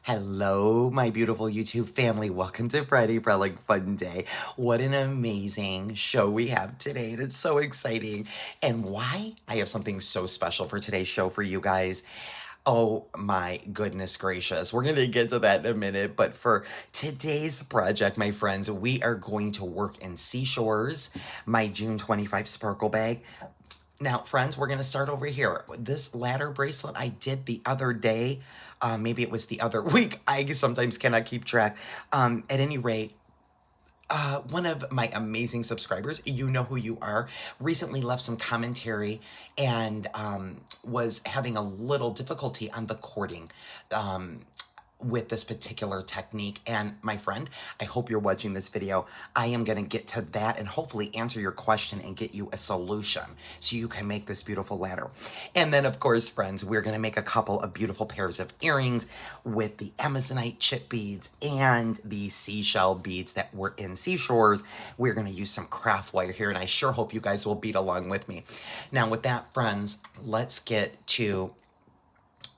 Hello, my beautiful YouTube family. Welcome to Friday Frolic Funday. What an amazing show we have today, and it's so exciting. And why? I have something so special for today's show for you guys. Oh my goodness gracious. We're going to get to that in a minute, but for today's project, my friends, we are going to work in Seashores, my June 25 Sparkle Bag. Now, friends, we're going to start over here. This ladder bracelet I did the other day, maybe it was the other week. I sometimes cannot keep track. At any rate, one of my amazing subscribers, you know who you are, recently left some commentary and was having a little difficulty on the cording. With this particular technique. And my friend, I hope you're watching this video. I am going to get to that and hopefully answer your question and get you a solution so you can make this beautiful ladder. And then of course, friends, we're going to make a couple of beautiful pairs of earrings with the Amazonite chip beads and the seashell beads that were in Seashores. We're going to use some craft wire here, and I sure hope you guys will bead along with me. Now with that, friends, let's get to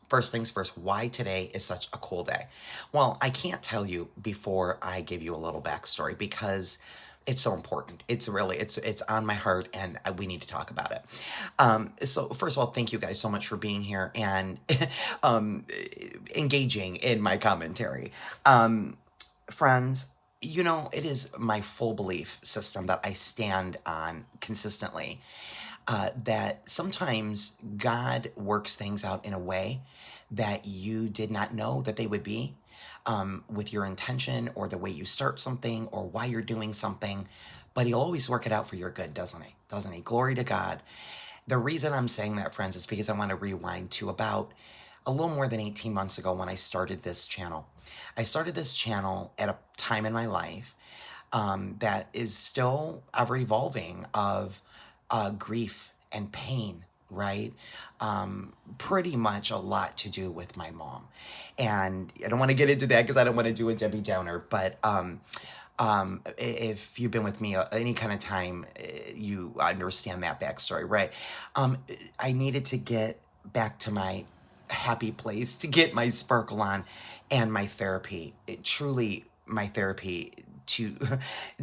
first things first, why today is such a cool day. Well, I can't tell you before I give you a little backstory because it's so important. It's really, it's on my heart, and we need to talk about it. So first of all, thank you guys so much for being here and engaging in my commentary. Friends, you know, it is my full belief system that I stand on consistently, that sometimes God works things out in a way that you did not know that they would be, with your intention or the way you start something or why you're doing something. But he'll always work it out for your good, doesn't he? Doesn't he? Glory to God. The reason I'm saying that, friends, is because I want to rewind to about a little more than 18 months ago when I started this channel. I started this channel at a time in my life that is still ever evolving of grief and pain, right? Pretty much a lot to do with my mom. And I don't want to get into that because I don't want to do a Debbie Downer, but if you've been with me any kind of time, you understand that backstory, right? I needed to get back to my happy place to get my sparkle on and my therapy. Truly, my therapy to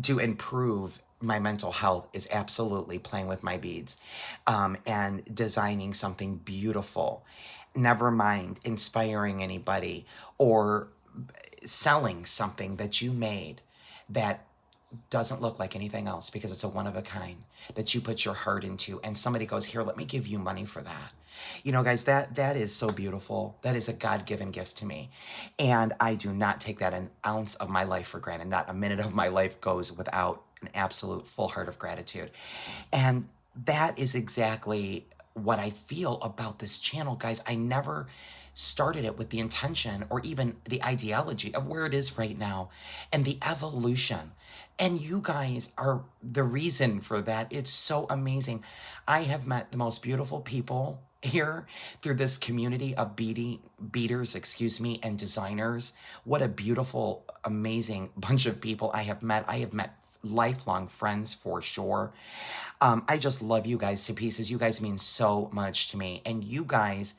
to improve my mental health is absolutely playing with my beads, and designing something beautiful. Never mind inspiring anybody or selling something that you made that doesn't look like anything else because it's a one of a kind that you put your heart into, and somebody goes, here, let me give you money for that. You know, guys, that is so beautiful. That is a God-given gift to me, and I do not take that an ounce of my life for granted. Not a minute of my life goes without an absolute full heart of gratitude. And that is exactly what I feel about this channel, guys. I never started it with the intention or even the ideology of where it is right now and the evolution. And you guys are the reason for that. It's so amazing. I have met the most beautiful people here through this community of beaders, excuse me, and designers. What a beautiful, amazing bunch of people I have met. I have met lifelong friends for sure. I just love you guys to pieces. You guys mean so much to me. And you guys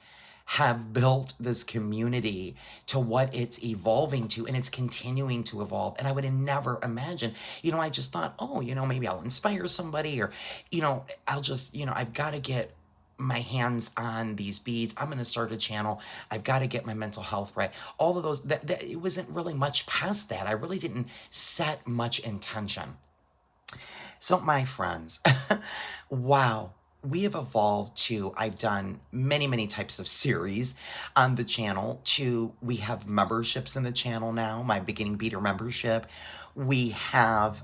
have built this community to what it's evolving to, and it's continuing to evolve. And I would have never imagined, you know, I just thought, oh, you know, maybe I'll inspire somebody, or, you know, I'll just, you know, I've got to get my hands on these beads. I'm going to start a channel. I've got to get my mental health right. All of those, that it wasn't really much past that. I really didn't set much intention. So my friends, wow, we have evolved to, I've done many, many types of series on the channel to, we have memberships in the channel now, my beginning beader membership. We have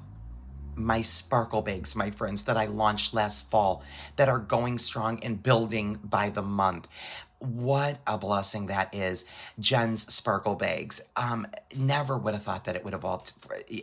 my sparkle bags, my friends, that I launched last fall that are going strong and building by the month. What a blessing that is. Jen's sparkle bags. Never would have thought that it would evolve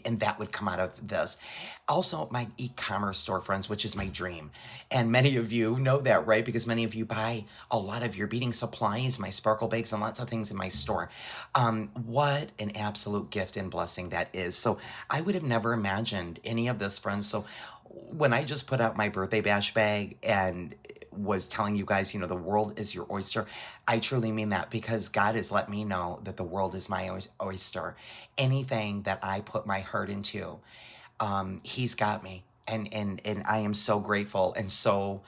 and that would come out of this. Also, my e-commerce store, friends, which is my dream. And many of you know that, right? Because many of you buy a lot of your beading supplies, my sparkle bags, and lots of things in my store. What an absolute gift and blessing that is. So I would have never imagined any of this, friends. So when I just put out my birthday bash bag and was telling you guys, the world is your oyster. I truly mean that, because God has let me know that the world is my oyster. Anything that I put my heart into, he's got me. And I am so grateful and so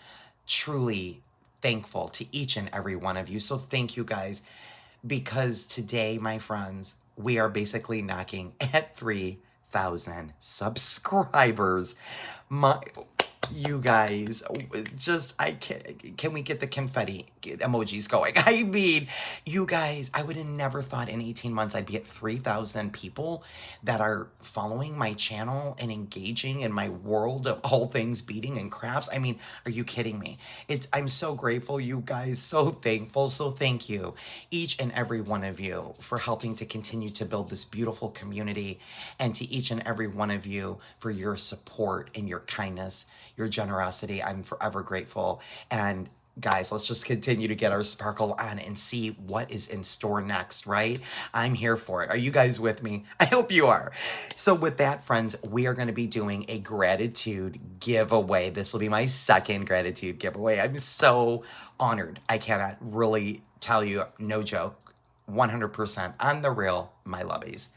truly thankful to each and every one of you. So thank you guys, because today, my friends, we are basically knocking at 3,000 subscribers. My, you guys, just, can we get the confetti emojis going? I mean, you guys, I would have never thought in 18 months I'd be at 3,000 people that are following my channel and engaging in my world of all things beading and crafts. I mean, are you kidding me? I'm so grateful, you guys, so thankful. So thank you, each and every one of you, for helping to continue to build this beautiful community, and to each and every one of you for your support and your kindness, your generosity. I'm forever grateful. And guys, let's just continue to get our sparkle on and see what is in store next, right? I'm here for it. Are you guys with me? I hope you are. So with that, friends, we are going to be doing a gratitude giveaway. This will be my second gratitude giveaway. I'm so honored. I cannot really tell you, no joke, 100% on the real, my lovies.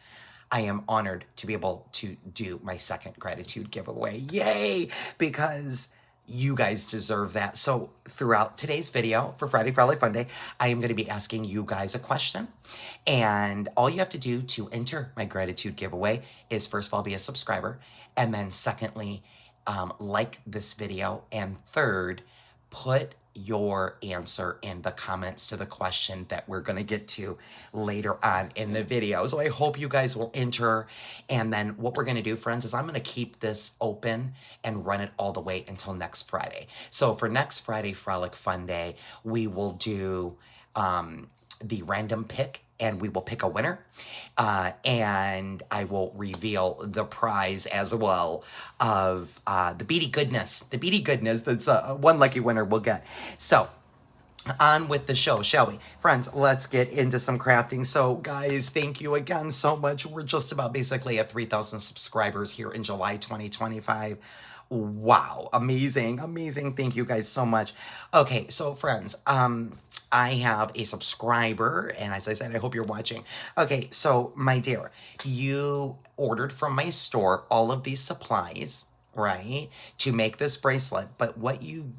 I am honored to be able to do my second gratitude giveaway. Yay! Because you guys deserve that. So throughout today's video for Friday Frolic Funday, I am going to be asking you guys a question. And all you have to do to enter my gratitude giveaway is, first of all, be a subscriber. And then secondly, like this video. And third, put your answer in the comments to the question that we're going to get to later on in the video. So I hope you guys will enter. And then what we're going to do, friends, is I'm going to keep this open and run it all the way until next Friday. So for next Friday Frolic Fun Day, we will do the random pick, and we will pick a winner, and I will reveal the prize as well of the beady goodness that's one lucky winner will get. So on with the show, shall we? Friends, let's get into some crafting. So guys, thank you again so much. We're just about basically at 3,000 subscribers here in July 2025. Wow, amazing, amazing. Thank you guys so much. Okay, so friends, I have a subscriber, and as I said, I hope you're watching. Okay, so my dear, you ordered from my store all of these supplies, right, to make this bracelet, but what you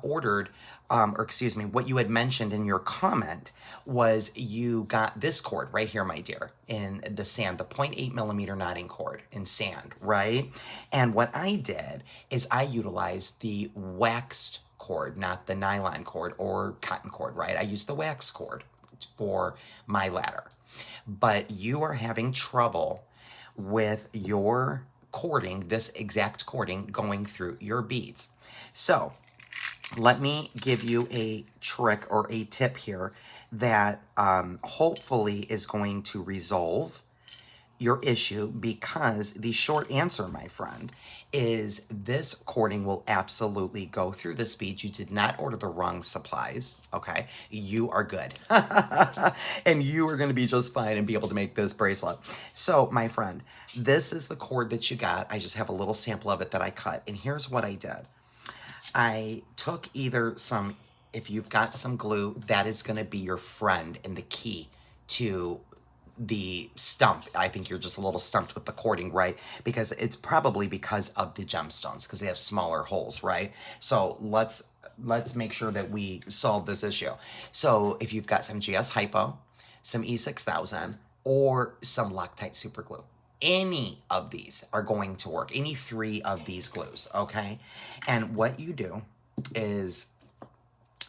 ordered, or excuse me, what you had mentioned in your comment was you got this cord right here, my dear, in the sand, the 0.8 millimeter knotting cord in sand, right? And what I did is I utilized the waxed cord, not the nylon cord or cotton cord, right? I used the wax cord for my ladder. But you are having trouble with your cording, this exact cording going through your beads. So let me give you a trick or a tip here that hopefully is going to resolve your issue, because the short answer, my friend, is this cording will absolutely go through this bead. You did not order the wrong supplies, okay? You are good. And you are going to be just fine and be able to make this bracelet. So, my friend, this is the cord that you got. I just have a little sample of it that I cut. And here's what I did. I took either some, if you've got some glue, that is going to be your friend and the key to the stump. I think you're just a little stumped with the cording, right? Because it's probably because of the gemstones, because they have smaller holes, right? So let's make sure that we solve this issue. So if you've got some GS Hypo, some E6000, or some Loctite super glue, any of these are going to work. Any three of these glues, okay? And what you do is,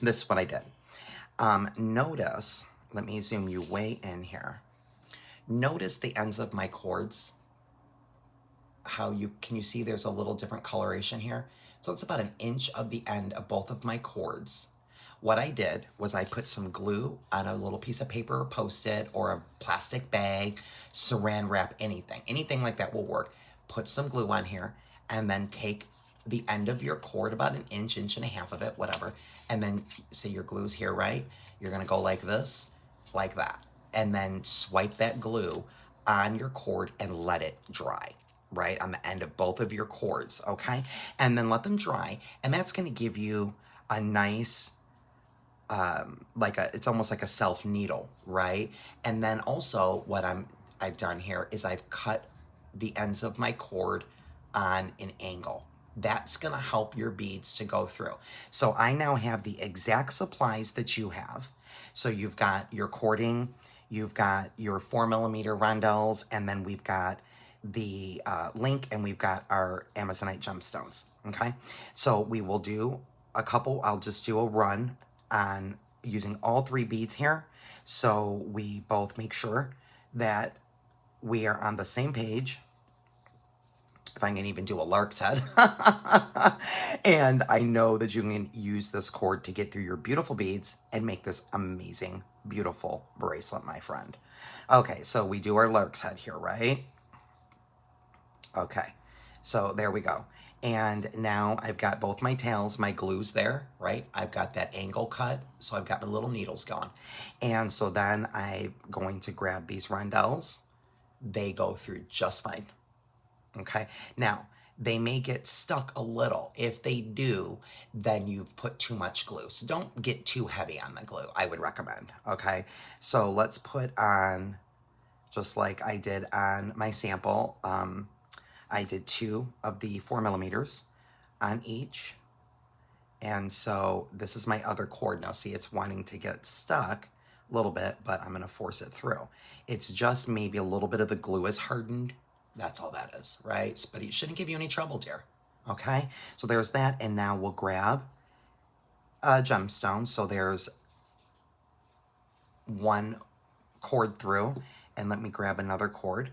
this is what I did. Notice, let me zoom you way in here. Notice the ends of my cords, how can you see there's a little different coloration here? So it's about 1 inch of the end of both of my cords. What I did was I put some glue on a little piece of paper or Post-it or a plastic bag, saran wrap, anything like that will work. Put some glue on here, and then take the end of your cord, about 1 inch, 1.5 of it, whatever, and then say your glue's here, right? You're gonna go like this, like that, and then swipe that glue on your cord and let it dry, right, on the end of both of your cords, okay? And then let them dry, and that's gonna give you a nice, it's almost like a self needle, right? And then also what I've done here is I've cut the ends of my cord on an angle. That's gonna help your beads to go through. So I now have the exact supplies that you have. So you've got your cording, you've got your 4mm rondelles, and then we've got the link, and we've got our Amazonite gemstones. Okay, so we will do a couple. I'll just do a run on using all 3 beads here, so we both make sure that we are on the same page. If I can even do a lark's head. And I know that you can use this cord to get through your beautiful beads and make this amazing, beautiful bracelet, my friend. Okay, so we do our lark's head here, right? Okay, so there we go. And now I've got both my tails, my glues there, right? I've got that angle cut, so I've got my little needles going. And so then I'm going to grab these rondelles. They go through just fine. Okay, now they may get stuck a little. If they do, then you've put too much glue. So don't get too heavy on the glue, I would recommend. Okay, so let's put on, just like I did on my sample, I did 2 of the 4mm on each. And so this is my other cord. Now see, it's wanting to get stuck a little bit, but I'm gonna force it through. It's just maybe a little bit of the glue is hardened. That's all that is, right? But it shouldn't give you any trouble, dear. Okay, so there's that. And now we'll grab a gemstone. So there's 1 cord through, and let me grab another cord.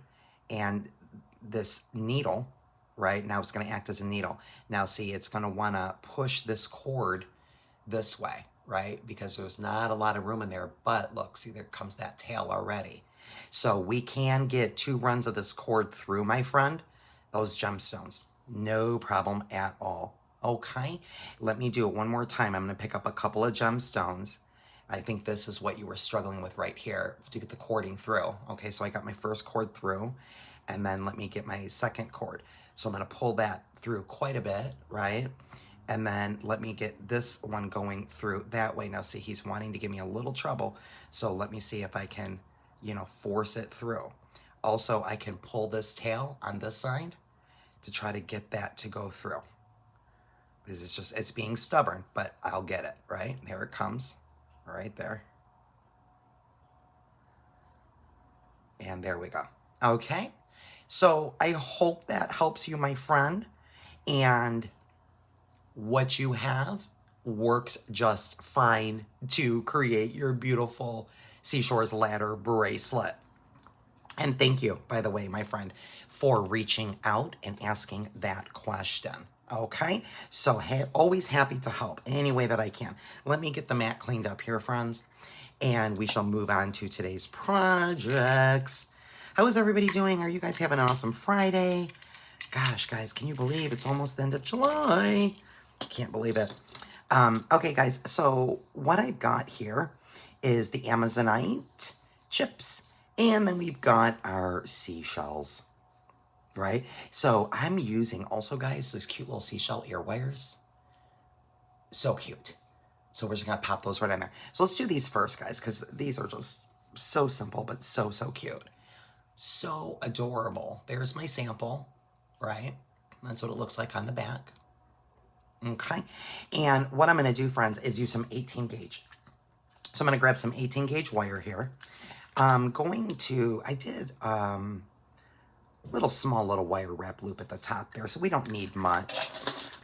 And this needle, right, now it's going to act as a needle. Now see, it's going to want to push this cord this way, right, because there's not a lot of room in there. But look, see, there comes that tail already. So we can get 2 runs of this cord through, my friend, those gemstones. No problem at all. Okay, let me do it one more time. I'm going to pick up a couple of gemstones. I think this is what you were struggling with right here to get the cording through. Okay, so I got my first cord through, and then let me get my second cord. So I'm going to pull that through quite a bit, right? And then let me get this one going through that way. Now see, he's wanting to give me a little trouble. So let me see if I can, force it through. Also, I can pull this tail on this side to try to get that to go through. Because it's being stubborn, but I'll get it, right? There it comes, right there. And there we go. Okay, so I hope that helps you, my friend. And what you have works just fine to create your beautiful Seashores ladder bracelet. And thank you, by the way, my friend, for reaching out and asking that question. Okay, so always happy to help any way that I can. Let me get the mat cleaned up here, friends, and we shall move on to today's projects. How is everybody doing? Are you guys having an awesome Friday? Gosh, guys, can you believe it's almost the end of July? Can't believe it. Okay, guys, so what I've got here is the Amazonite chips, and then we've got our seashells, right? So I'm using also, guys, those cute little seashell ear wires. So cute. So we're just gonna pop those right in there. So let's do these first, guys, because these are just so simple, but so, so cute. So adorable. There's my sample, right? That's what it looks like on the back. Okay, and what I'm going to do, friends, is use some 18 gauge. So I'm going to grab some 18 gauge wire here. I did small little wire wrap loop at the top there, so we don't need much.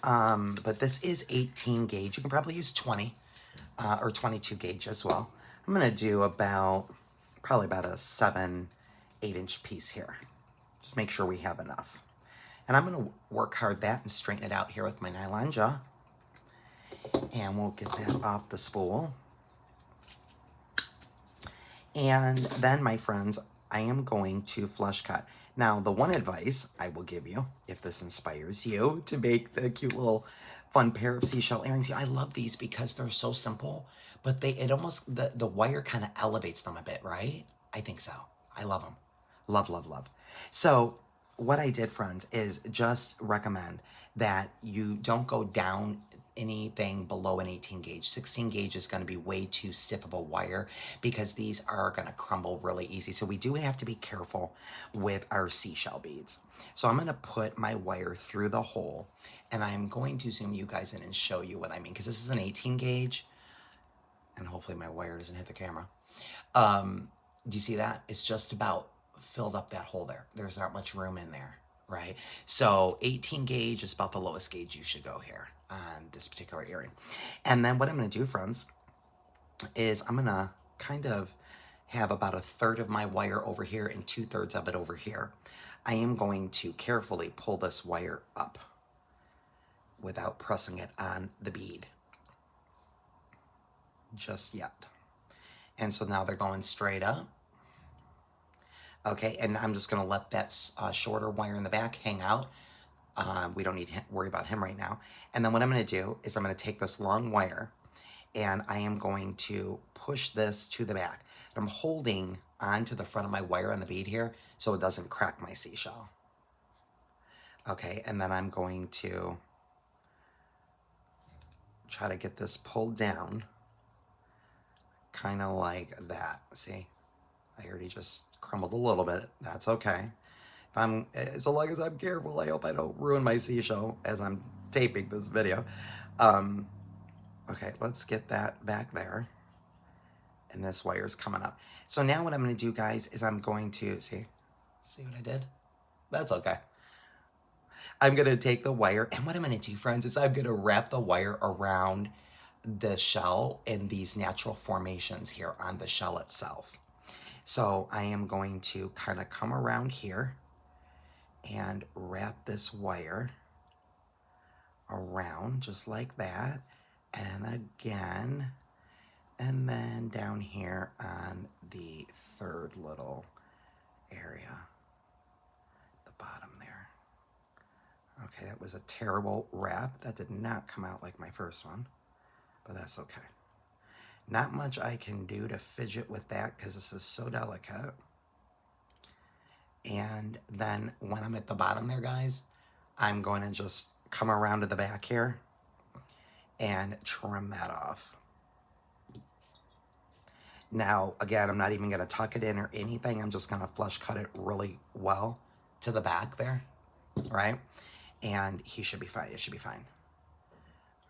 But this is 18 gauge. You can probably use 20 or 22 gauge as well. I'm going to do probably about a 7-8 inch piece here. Just make sure we have enough. And I'm going to work hard that and straighten it out here with my nylon jaw. And we'll get that off the spool. And then, my friends, I am going to flush cut. Now, the one advice I will give you, if this inspires you to make the cute little fun pair of seashell earrings. I love these because they're so simple, but the wire kind of elevates them a bit, right? I think so. I love them. Love, love, love. So what I did, friends, is just recommend that you don't go down anything below an 18 gauge. 16 gauge is going to be way too stiff of a wire because these are going to crumble really easy. So we do have to be careful with our seashell beads. So I'm going to put my wire through the hole, and I'm going to zoom you guys in and show you what I mean, because this is an 18 gauge, and hopefully my wire doesn't hit the camera. Do you see that? It's just about filled up that hole there. There's not much room in there, right? So 18 gauge is about the lowest gauge you should go here on this particular earring. And then what I'm going to do, friends, is I'm going to kind of have about a third of my wire over here and 2/3 of it over here. I am going to carefully pull this wire up without pressing it on the bead just yet. And so now they're going straight up. Okay, and I'm just going to let that shorter wire in the back hang out. We don't need to worry about him right now. And then what I'm going to do is I'm going to take this long wire, and I am going to push this to the back. And I'm holding onto the front of my wire on the bead here so it doesn't crack my seashell. Okay, and then I'm going to try to get this pulled down, kind of like that. See, I already just crumbled a little bit. That's okay. So long as I'm careful, I hope I don't ruin my seashell as I'm taping this video. Okay, let's get that back there. And this wire's coming up. So now what I'm going to do, guys, is I'm going to, see what I did? That's okay. I'm going to take the wire, and what I'm going to do, friends, is I'm going to wrap the wire around the shell in these natural formations here on the shell itself. So I am going to kind of come around here and wrap this wire around just like that, and again, and then down here on the third little area, the bottom there. Okay, that was a terrible wrap. That did not come out like my first one, but that's okay. Not much I can do to fidget with that because this is so delicate. And then when I'm at the bottom there, guys, I'm going to just come around to the back here and trim that off. Now, again, I'm not even going to tuck it in or anything. I'm just going to flush cut it really well to the back there, right? And he should be fine. It should be fine.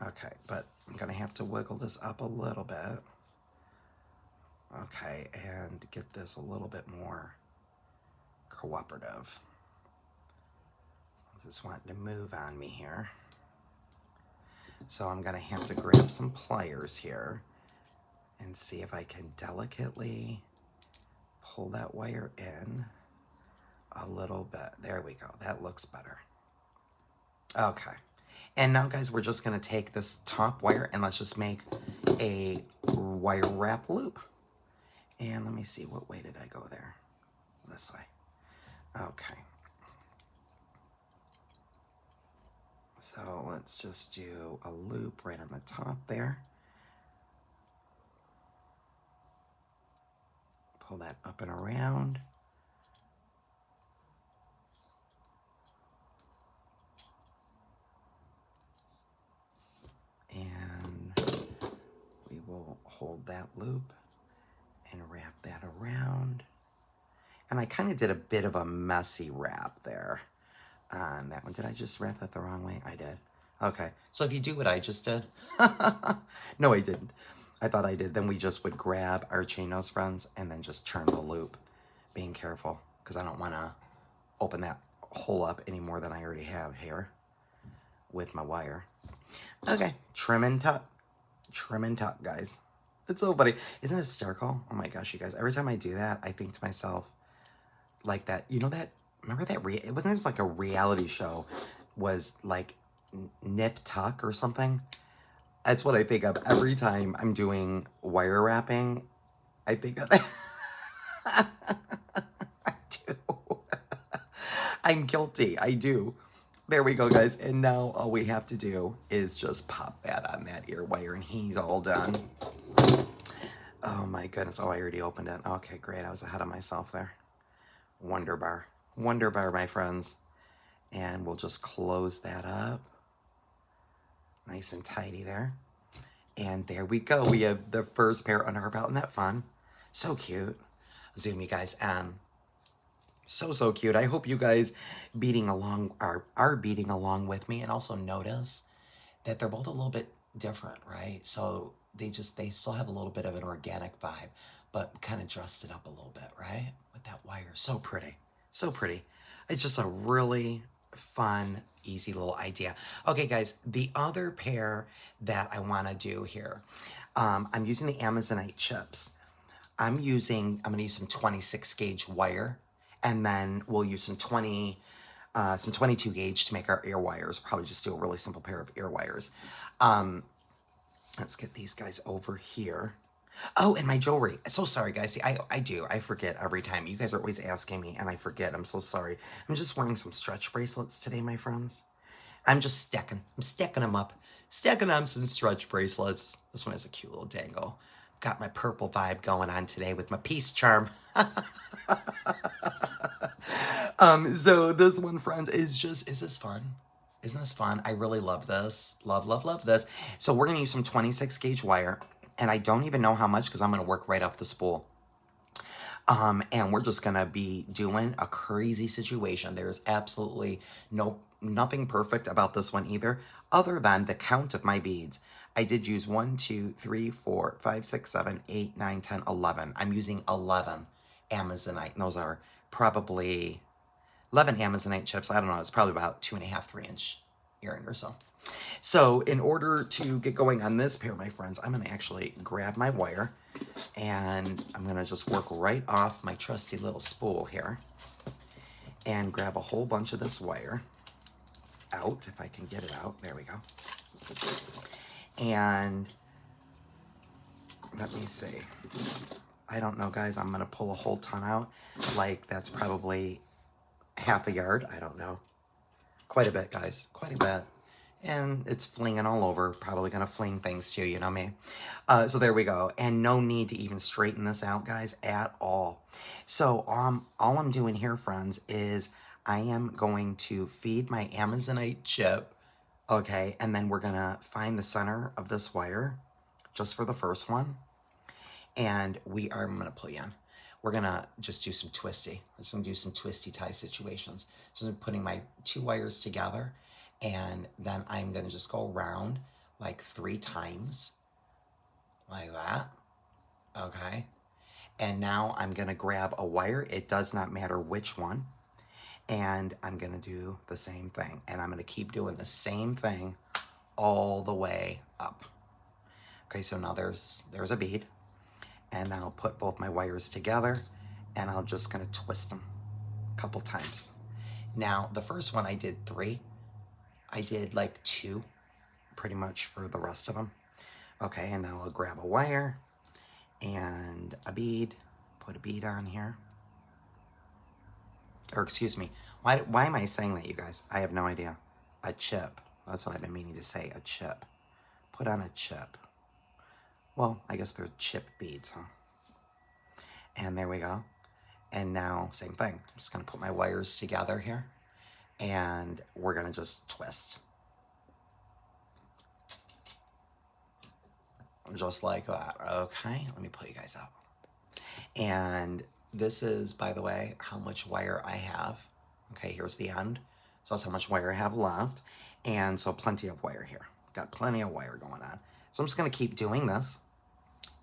Okay, but I'm going to have to wiggle this up a little bit. Okay, and get this a little bit more cooperative. I just want to move on me here. So I'm going to have to grab some pliers here and see if I can delicately pull that wire in a little bit. There we go. That looks better. Okay. And now, guys, we're just going to take this top wire and let's just make a wire wrap loop. And let me see, what way did I go there? This way. Okay. So let's just do a loop right on the top there. Pull that up and around. And we will hold that loop and wrap that around. And I kind of did a bit of a messy wrap there on that one. Did I just wrap that the wrong way? I did. Okay, so if you do what I just did, no, I didn't. I thought I did. Then we just would grab our chain nose, friends, and then just turn the loop, being careful, because I don't want to open that hole up any more than I already have here with my wire. Okay, trim and tuck. Trim and tuck, guys. It's so funny. Isn't it hysterical? Oh my gosh, you guys. Every time I do that, I think to myself, like that, you know that, remember that, it wasn't just like a reality show, was like Nip Tuck or something? That's what I think of every time I'm doing wire wrapping. I think of I do. I'm guilty. I do. There we go, guys. And now all we have to do is just pop that on that ear wire and he's all done. Oh my goodness. Oh, I already opened it. Okay, great. I was ahead of myself there. Wonder bar. Wonder bar, my friends. And we'll just close that up Nice and tidy there. And there we go. We have the first pair under our belt. Isn't that fun? So cute. Zoom you guys in. So cute. I hope you guys beating along are beating along with me, and also notice that they're both a little bit different, right? So they still have a little bit of an organic vibe, but kind of dressed it up a little bit, right? With that wire. So pretty. So pretty. It's just a really fun, easy little idea. Okay, guys, the other pair that I want to do here, I'm using the Amazonite chips. I'm going to use some 26 gauge wire, and then we'll use some 22 gauge to make our ear wires. Probably just do a really simple pair of ear wires. Let's get these guys over here. Oh, and my jewelry. So sorry, guys. See, I forget every time. You guys are always asking me, and I forget. I'm so sorry. I'm just wearing some stretch bracelets today, my friends. I'm stacking them up. Stacking on some stretch bracelets. This one has a cute little dangle. Got my purple vibe going on today with my peace charm. So this one, friends, is this fun? Isn't this fun? I really love this. Love this. So we're going to use some 26 gauge wire. And I don't even know how much because I'm going to work right off the spool. And we're just going to be doing a crazy situation. There's absolutely nothing perfect about this one either, other than the count of my beads. I did use 1, 2, 3, 4, 5, 6, 7, 8, 9, 10, 11. I'm using 11 Amazonite. And those are probably 11 Amazonite chips. I don't know. It's probably about 2.5, 3-inch earring or so. So in order to get going on this pair, my friends, I'm going to actually grab my wire, and I'm going to just work right off my trusty little spool here and grab a whole bunch of this wire out, if I can get it out. There we go. And let me see. I don't know, guys. I'm going to pull a whole ton out. Like, that's probably half a yard. I don't know. Quite a bit, guys. Quite a bit. And it's flinging all over. Probably going to fling things too, you know me. So there we go. And no need to even straighten this out, guys, at all. So all I'm doing here, friends, is I am going to feed my Amazonite chip. Okay, and then we're going to find the center of this wire just for the first one. And I'm going to pull you in. We're going to just do some twisty. We're just going to do some twisty tie situations. So I'm putting my 2 wires together, and then I'm going to just go around like 3 times, like that. Okay. And now I'm going to grab a wire. It does not matter which one. And I'm going to do the same thing. And I'm going to keep doing the same thing all the way up. Okay, so now there's a bead. And I'll put both my wires together, and I'm just going to twist them a couple times. Now, the first one I did 3. I did like 2 pretty much for the rest of them. Okay, and now I'll grab a wire and a bead, put a bead on here. Or excuse me, why am I saying that, you guys? I have no idea. A chip. That's what I've been meaning to say, a chip. Put on a chip. Well, I guess they're chip beads, huh? And there we go. And now, same thing. I'm just going to put my wires together here. And we're going to just twist. Just like that. Okay, let me pull you guys out. And this is, by the way, how much wire I have. Okay, here's the end. So that's how much wire I have left. And so plenty of wire here. Got plenty of wire going on. So I'm just going to keep doing this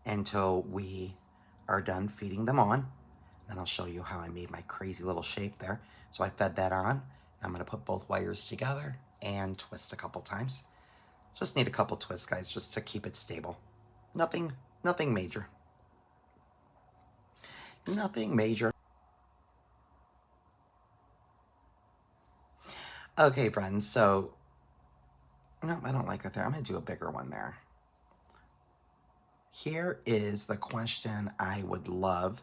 until we are done feeding them on. Then I'll show you how I made my crazy little shape there. So I fed that on. I'm going to put both wires together and twist a couple times. Just need a couple twists, guys, just to keep it stable. Nothing major. Nothing major. Okay, friends, so... No, I don't like it there. I'm going to do a bigger one there. Here is the question I would love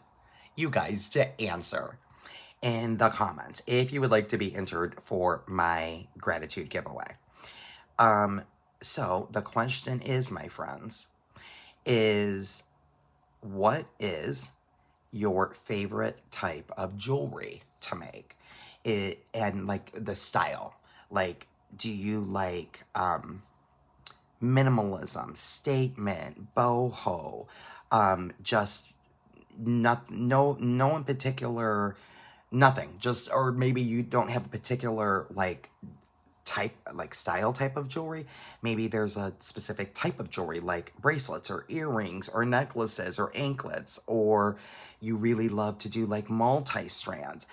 you guys to answer in the comments if you would like to be entered for my gratitude giveaway. So the question is, my friends, is what is your favorite type of jewelry to make? And like the style. Like, do you like minimalism, statement, boho, just no in particular, nothing. Just, or maybe you don't have a particular like type, like style type of jewelry. Maybe there's a specific type of jewelry like bracelets or earrings or necklaces or anklets, or you really love to do like multi-strands.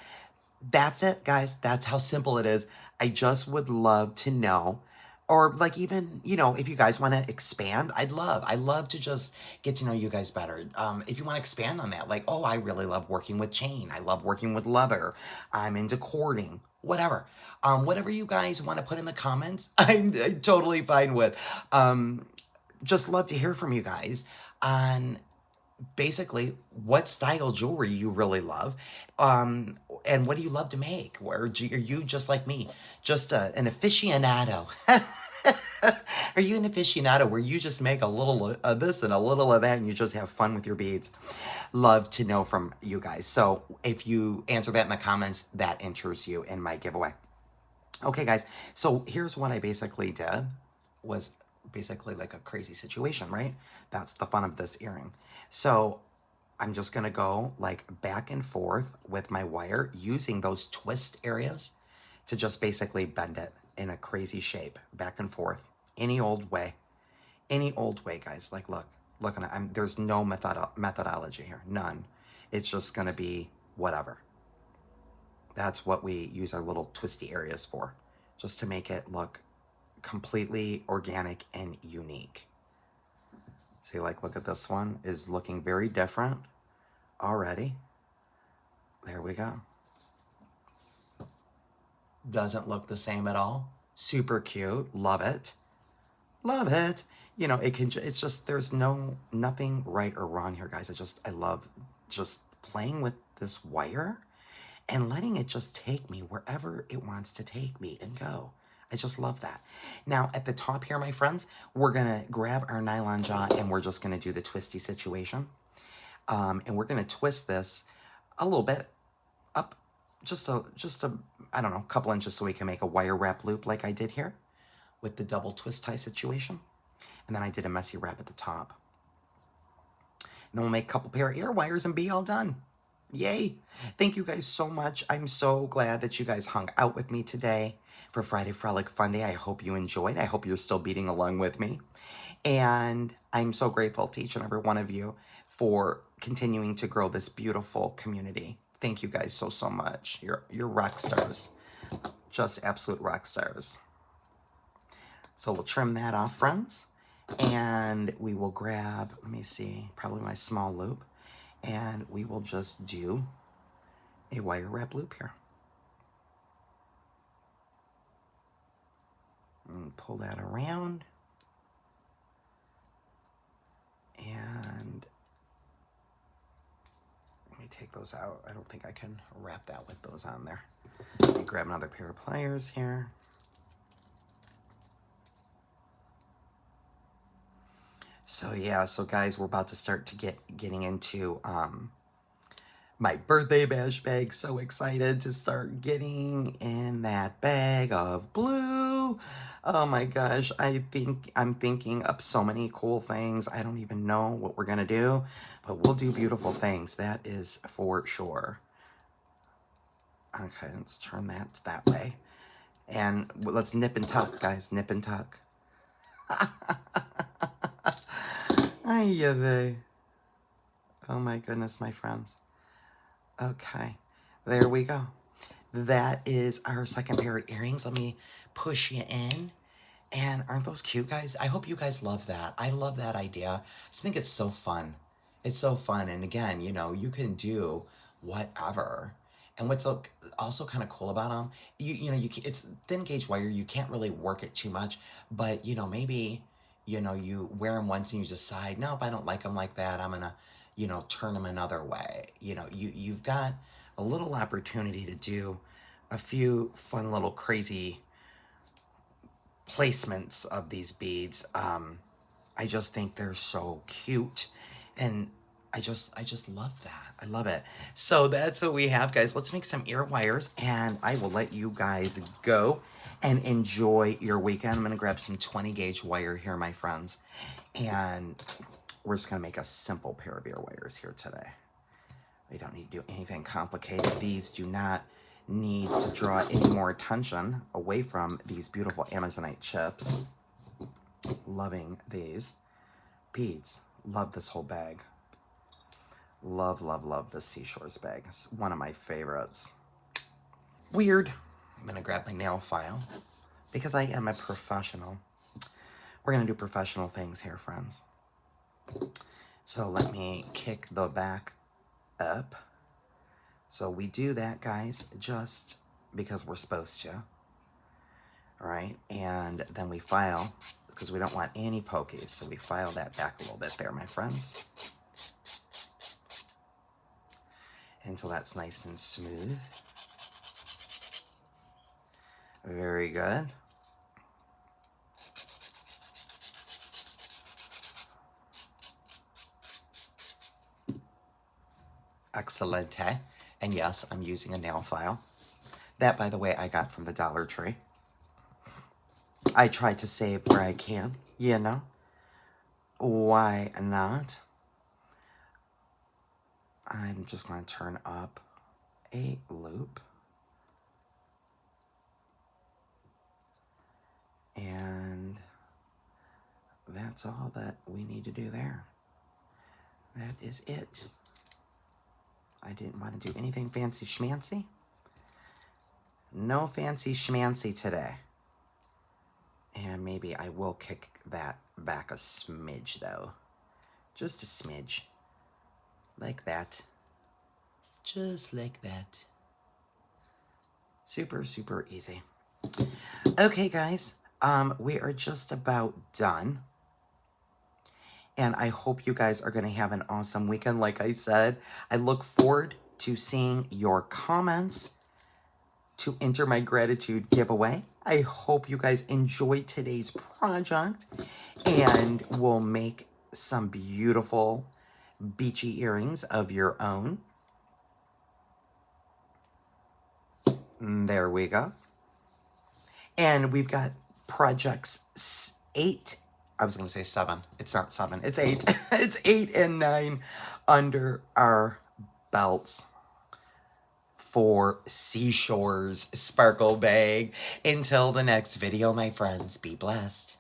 That's it, guys. That's how simple it is. I just would love to know, or like even, if you guys want to expand, I love to just get to know you guys better. If you want to expand on that, like, oh, I really love working with chain. I love working with leather. I'm into cording, whatever. Whatever you guys want to put in the comments, I'm totally fine with. Just love to hear from you guys on basically what style jewelry you really love, and what do you love to make, or are you just like me, just an aficionado? Are you an aficionado where you just make a little of this and a little of that and you just have fun with your beads? Love to know from you guys. So if you answer that in the comments, that enters you in my giveaway. Okay, guys, so here's what I basically did. Was basically like a crazy situation, right? That's the fun of this earring. So I'm just gonna go like back and forth with my wire using those twist areas to just basically bend it in a crazy shape, back and forth, any old way, guys. Like, look at it. There's no methodology here, none. It's just gonna be whatever. That's what we use our little twisty areas for, just to make it look completely organic and unique. See, like, look at this one is looking very different already. There we go. Doesn't look the same at all. Super cute. Love it. Love it. It's just, there's nothing right or wrong here, guys. I love just playing with this wire and letting it just take me wherever it wants to take me and go. I just love that. Now, at the top here, my friends, we're going to grab our nylon jaw and we're just going to do the twisty situation. And we're going to twist this a little bit up, just a, I don't know, a couple inches so we can make a wire wrap loop like I did here with the double twist tie situation. And then I did a messy wrap at the top. And then we'll make a couple pair of ear wires and be all done. Yay. Thank you guys so much. I'm so glad that you guys hung out with me today for Friday Frolic Funday. I hope you enjoyed. I hope you're still beading along with me. And I'm so grateful to each and every one of you for continuing to grow this beautiful community. Thank you guys so much. You're rock stars. Just absolute rock stars. So we'll trim that off, friends. And we will grab, let me see, probably my small loop. And we will just do a wire wrap loop here. And pull that around. And let me take those out. I don't think I can wrap that with those on there. Let me grab another pair of pliers here. So yeah, so guys, we're about to start to getting into my birthday bash bag. So excited to start getting in that bag of blue. Oh my gosh, I'm thinking up so many cool things. I don't even know what we're gonna do, but we'll do beautiful things. That is for sure. Okay, let's turn that way. And let's nip and tuck, guys. Nip and tuck. Ay, oh my goodness, my friends. Okay, there we go. That is our second pair of earrings. Let me push you in. And aren't those cute, guys? I hope you guys love that. I love that idea. I just think it's so fun. It's so fun. And again, you can do whatever. And what's also kind of cool about them, it's thin gauge wire. You can't really work it too much, but maybe, you wear them once and you decide, nope, I don't like them like that. I'm gonna, turn them another way. You've got a little opportunity to do a few fun little crazy placements of these beads. I just think they're so cute, and I just love that. I love it. So that's what we have, guys. Let's make some ear wires, and I will let you guys go and enjoy your weekend. I'm going to grab some 20 gauge wire here, my friends. And we're just going to make a simple pair of ear wires here today. We don't need to do anything complicated. These do not need to draw any more attention away from these beautiful Amazonite chips. Loving these beads. Love this whole bag. Love, love, love this Seashores bag. It's one of my favorites. Weird. I'm going to grab my nail file because I am a professional. We're going to do professional things here, friends. So let me kick the back up. So we do that, guys, just because we're supposed to. All right, and then we file because we don't want any pokies. So we file that back a little bit there, my friends, until that's nice and smooth. Very good. Excelente. And yes, I'm using a nail file. That, by the way, I got from the Dollar Tree. I try to save where I can, you know. Why not? I'm just going to turn up a loop. And that's all that we need to do there. That is it. I didn't want to do anything fancy schmancy. No fancy schmancy today. And maybe I will kick that back a smidge, though. Just a smidge. Like that. Just like that. Super, super easy. Okay, guys. We are just about done. And I hope you guys are going to have an awesome weekend. Like I said, I look forward to seeing your comments to enter my gratitude giveaway. I hope you guys enjoyed today's project and will make some beautiful beachy earrings of your own. There we go. And we've got projects 8. I was going to say 7. It's not 7. It's 8. It's 8 and 9 under our belts for Seashores Sparkle Bag. Until the next video, my friends, be blessed.